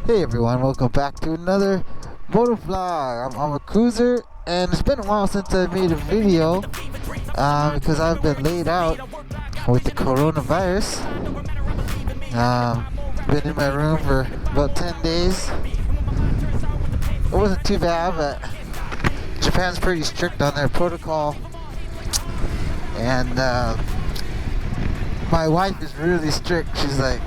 Hey everyone, welcome back to another motor vlog. I'm a cruiser, and it's been a while since I made a video because I've been laid out with the coronavirus. Been in my room for about 10 days. It wasn't too bad, but Japan's pretty strict on their protocol, and my wife is really strict. She's like,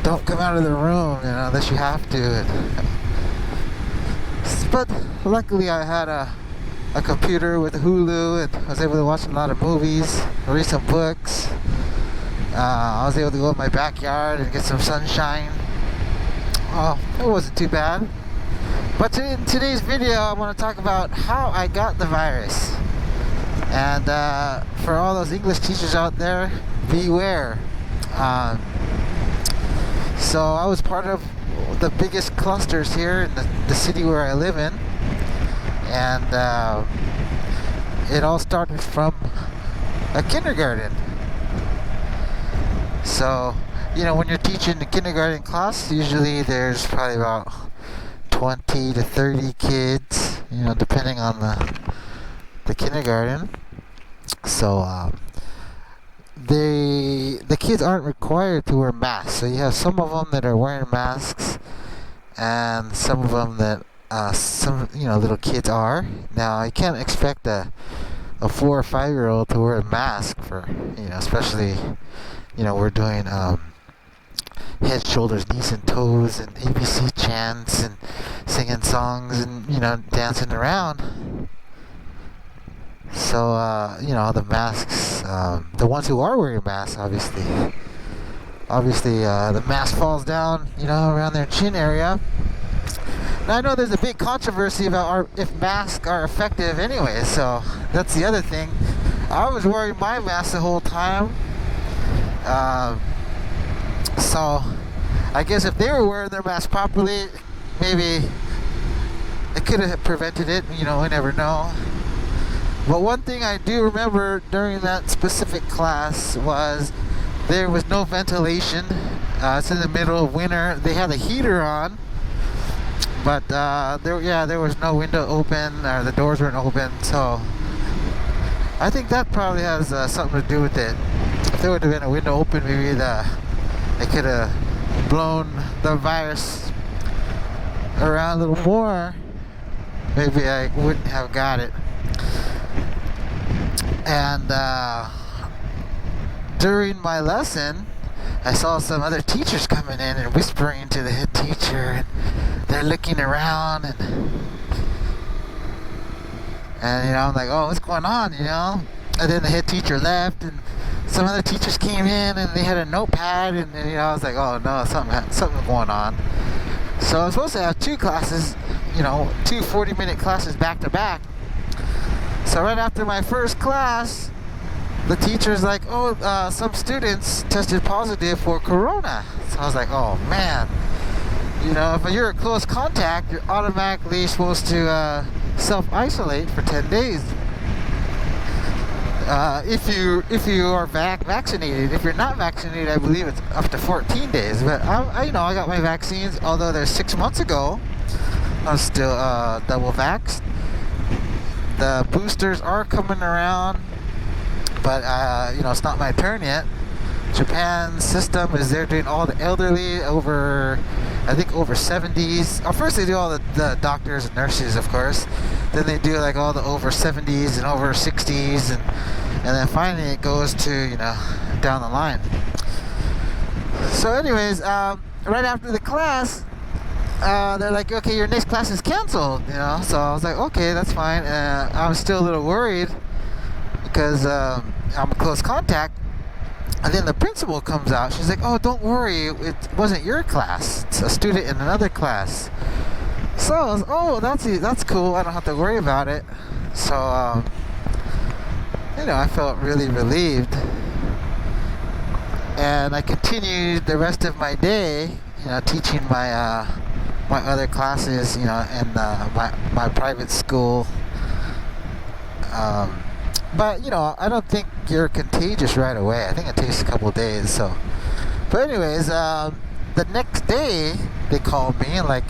don't come out of the room, unless you have to. But luckily I had a computer with Hulu, and I was able to watch a lot of movies, read some books. I was able to go in my backyard and get some sunshine. Well, it wasn't too bad. But in today's video, I want to talk about how I got the virus. And for all those English teachers out there, beware. So I was part of the biggest clusters here in the city where I live in, and it all started from a kindergarten. So, when you're teaching the kindergarten class, usually there's probably about 20 to 30 kids, depending on the kindergarten. So the kids aren't required to wear masks. So you have some of them that are wearing masks, and some of them that some little kids are. Now you can't expect a 4 or 5-year-old to wear a mask for especially we're doing head, shoulders, knees, and toes, and ABC chants, and singing songs, and dancing around. So, the masks, the ones who are wearing masks, obviously, the mask falls down, around their chin area. Now, I know there's a big controversy about if masks are effective anyway, so that's the other thing. I was wearing my mask the whole time. So, I guess if they were wearing their mask properly, maybe it could have prevented it, we never know. But one thing I do remember during that specific class was there was no ventilation. It's in the middle of winter. They had a heater on, but there was no window open, or the doors weren't open. So I think that probably has something to do with it. If there would have been a window open, maybe they could have blown the virus around a little more. Maybe I wouldn't have got it. And during my lesson, I saw some other teachers coming in and whispering to the head teacher, and they're looking around, and I'm like, oh, what's going on, And then the head teacher left, and some other teachers came in, and they had a notepad, and I was like, oh no, something going on. So I was supposed to have two classes, two 40-minute classes back to back. So right after my first class, the teacher's like, oh, some students tested positive for corona. So I was like, oh man, if you're a close contact, you're automatically supposed to self-isolate for 10 days. If you are vaccinated. If you're not vaccinated, I believe it's up to 14 days. But I got my vaccines, although they're 6 months ago. I'm still double vaxxed. The boosters are coming around, but it's not my turn yet. Japan's system is they're doing all the elderly over 70s. First they do all the doctors and nurses, of course. Then they do like all the over 70s and over 60s, and then finally it goes to down the line. So anyways, right after the class, they're like, okay, your next class is canceled, So I was like, okay, that's fine. I was still a little worried because I'm a close contact. And then the principal comes out. She's like, oh, don't worry, it wasn't your class. It's a student in another class. So I was, oh, that's cool. I don't have to worry about it. So, I felt really relieved. And I continued the rest of my day, teaching my other classes, in my private school. But I don't think you're contagious right away. I think it takes a couple of days. So, but anyways, the next day they called me and like,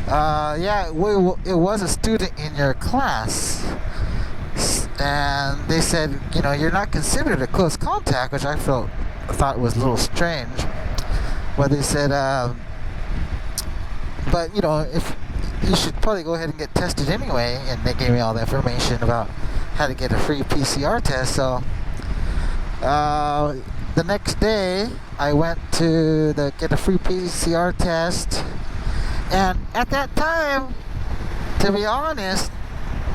yeah, it was a student in your class, and they said, you're not considered a close contact, which I thought was a little strange. But they said, but if you should probably go ahead and get tested anyway, and they gave me all the information about how to get a free PCR test. So the next day I went to get a free PCR test, and at that time, to be honest,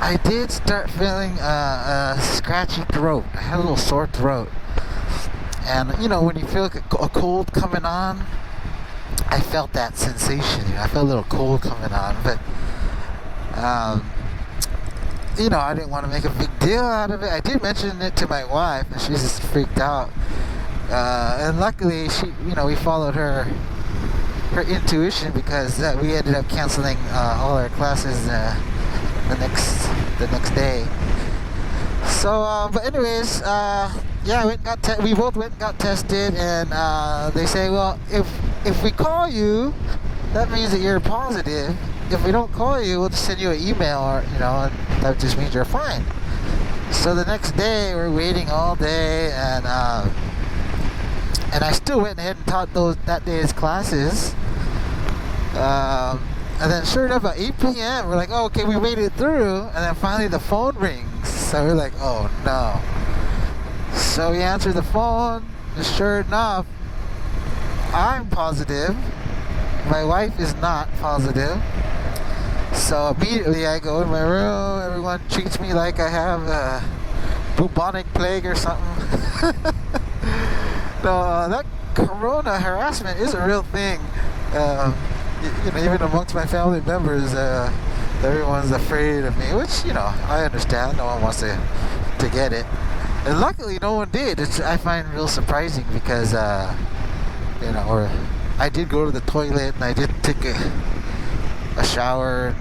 I did start feeling a scratchy throat. I had a little sore throat, and when you feel a cold coming on, I felt that sensation. I felt a little cold coming on, but I didn't want to make a big deal out of it. I did mention it to my wife, and she just freaked out. And luckily, we followed her intuition, because we ended up canceling all our classes the next day. So, but anyways, yeah, we both went and got tested, and they say, well, if we call you, that means that you're positive. If we don't call you, we'll just send you an email, or and that just means you're fine. So the next day, we're waiting all day, and I still went ahead and taught that day's classes. And then sure enough, at 8 p.m., we're like, oh, okay, we made it through. And then finally the phone rings. So we're like, oh no. So we answer the phone, and sure enough, I'm positive. My wife is not positive. So immediately I go in my room. Everyone treats me like I have a bubonic plague or something. No, that Rona harassment is a real thing. Even amongst my family members, everyone's afraid of me, which I understand. No one wants to get it, and luckily no one did. I find real surprising, because or I did go to the toilet, and I did take a shower,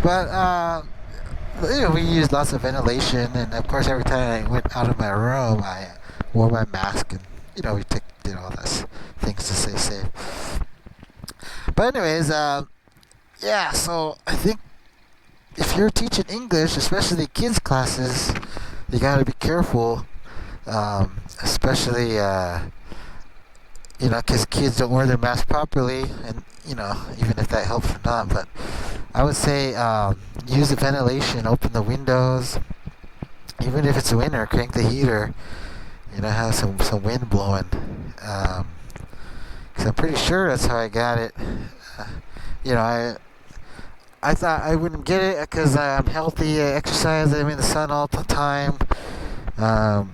but we used lots of ventilation, and of course every time I went out of my room I wore my mask, and we took all those things to stay safe. But anyways, yeah, so I think if you're teaching English, especially kids classes, you gotta be careful, especially because kids don't wear their mask properly, and even if that helps or not. But I would say use the ventilation, open the windows, even if it's winter, crank the heater, have some wind blowing, because I'm pretty sure that's how I got it. I thought I wouldn't get it because I'm healthy, I exercise, I'm in the sun all the time, I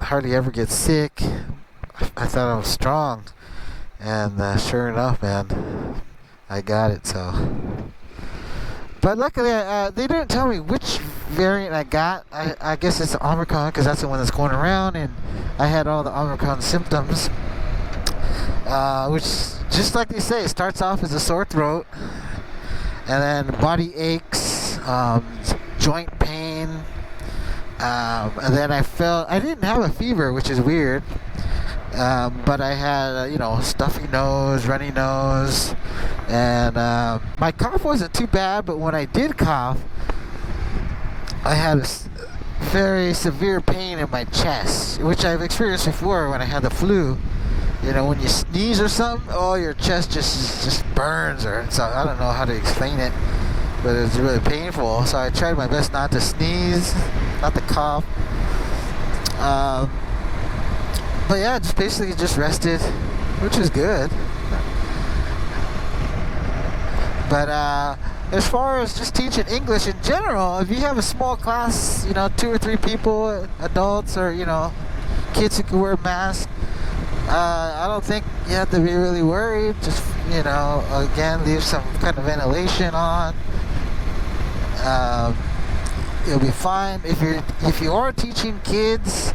hardly ever get sick. I thought I was strong, and sure enough, man, I got it. So, but luckily, they didn't tell me which variant I got. I guess it's the Omicron, because that's the one that's going around, and I had all the Omicron symptoms, which, just like they say, starts off as a sore throat, and then body aches, joint pain, and then I didn't have a fever, which is weird. But I had, stuffy nose, runny nose, and my cough wasn't too bad, but when I did cough, I had a very severe pain in my chest, which I've experienced before when I had the flu. When you sneeze or something, oh, your chest just burns, or so I don't know how to explain it, but it's really painful. So I tried my best not to sneeze, not to cough. But yeah, basically just rested, which is good. But as far as just teaching English in general, if you have a small class, 2 or 3 people, adults, or kids who can wear masks, I don't think you have to be really worried. Just again, leave some kind of ventilation on. You'll be fine. If you are teaching kids,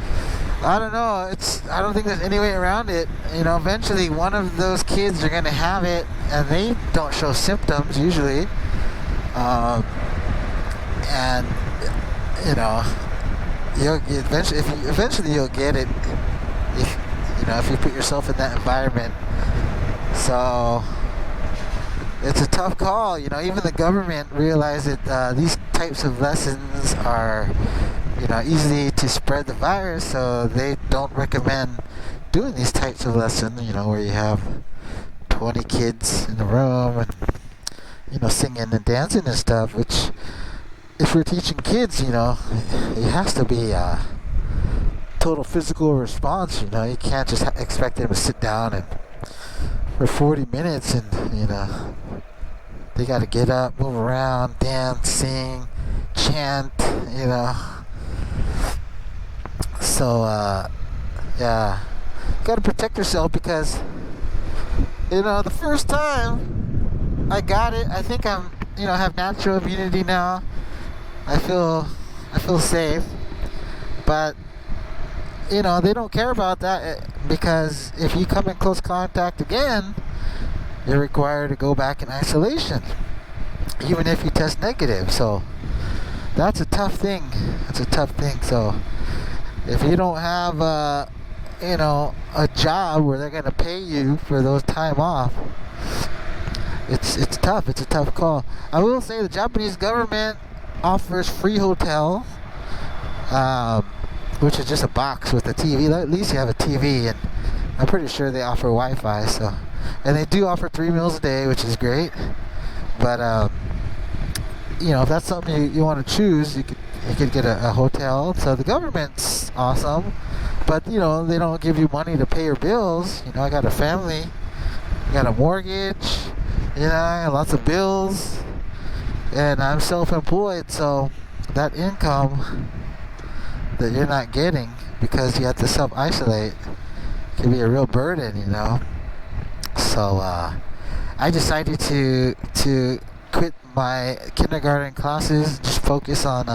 I don't know. I don't think there's any way around it. Eventually one of those kids are gonna have it, and they don't show symptoms usually. And you'll eventually you'll get it. if you put yourself in that environment. So it's a tough call. Even the government realized that these types of lessons are, easy to spread the virus, so they don't recommend doing these types of lessons, where you have 20 kids in the room and, singing and dancing and stuff, which, if we're teaching kids, it has to be a total physical response. You can't just expect them to sit down and for 40 minutes and, they got to get up, move around, dance, sing, chant, So, yeah, got to protect yourself because, the first time I got it, I think I'm, have natural immunity now. I feel safe, but they don't care about that because if you come in close contact again, you're required to go back in isolation, even if you test negative. So that's a tough thing. So if you don't have a job where they're gonna pay you for those time off, it's tough. It's a tough call. I will say the Japanese government offers free hotel, which is just a box with a TV. At least you have a TV, and I'm pretty sure they offer Wi-Fi. So, and they do offer 3 meals a day, which is great. But if that's something you want to choose, you could get a hotel. So the government's awesome, but they don't give you money to pay your bills. I got a family, I got a mortgage, I got lots of bills, and I'm self-employed, so that income that you're not getting because you have to self-isolate can be a real burden. So I decided to quit my kindergarten classes, just focus on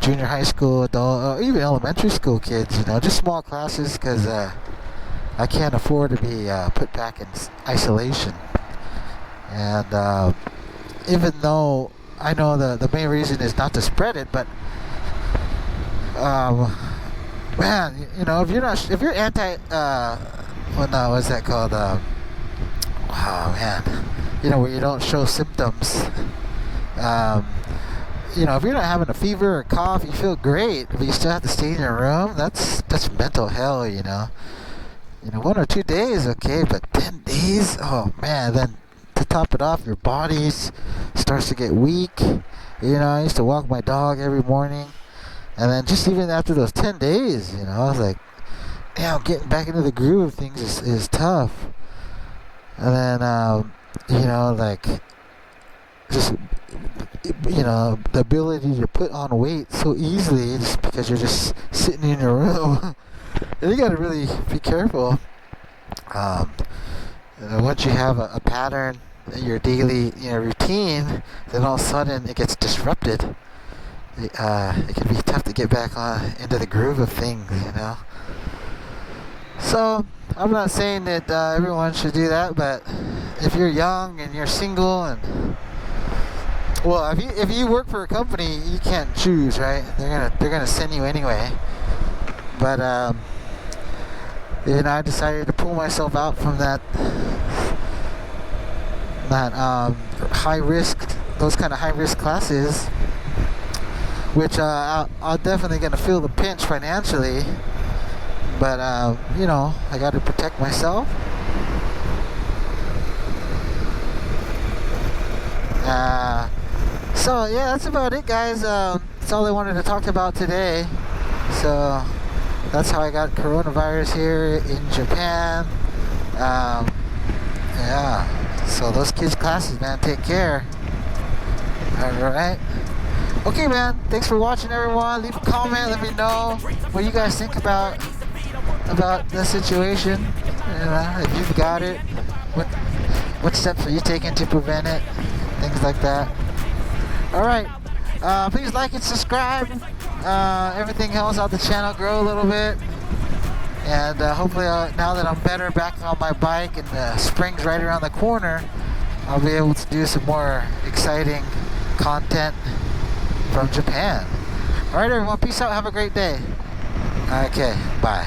junior high school, adult, or even elementary school kids. Just small classes because I can't afford to be put back in isolation. And even though I know the main reason is not to spread it, but man, if you're anti, what's that called? Oh man, where you don't show symptoms. If you're not having a fever or cough, you feel great, but you still have to stay in your room. That's mental hell. 1 or 2 days, okay, but 10 days, oh man. Then to top it off, your body starts to get weak. I used to walk my dog every morning, and then just even after those 10 days, I was like, damn, getting back into the groove of things is tough. And then, just, the ability to put on weight so easily just because you're just sitting in your room. And you gotta really be careful. Once you have a pattern in your daily, routine, then all of a sudden it gets disrupted. It can be tough to get back into the groove of things, So, I'm not saying that everyone should do that, but if you're young and you're single and if you work for a company, you can't choose, right? They're gonna send you anyway. But I decided to pull myself out from that high risk, those kind of high risk classes, which I'm definitely gonna feel the pinch financially. But I got to protect myself. So yeah, that's about it, guys. That's all I wanted to talk about today. So that's how I got coronavirus here in Japan. Yeah. So those kids' classes, man, take care. All right. Okay, man. Thanks for watching, everyone. Leave a comment. Let me know what you guys think about the situation. If you've got it, what steps are you taking to prevent it? Things like that. Alright, please like and subscribe. Everything helps out the channel grow a little bit. And hopefully now that I'm better back on my bike and the spring's right around the corner, I'll be able to do some more exciting content from Japan. Alright everyone, peace out, have a great day. Okay, bye.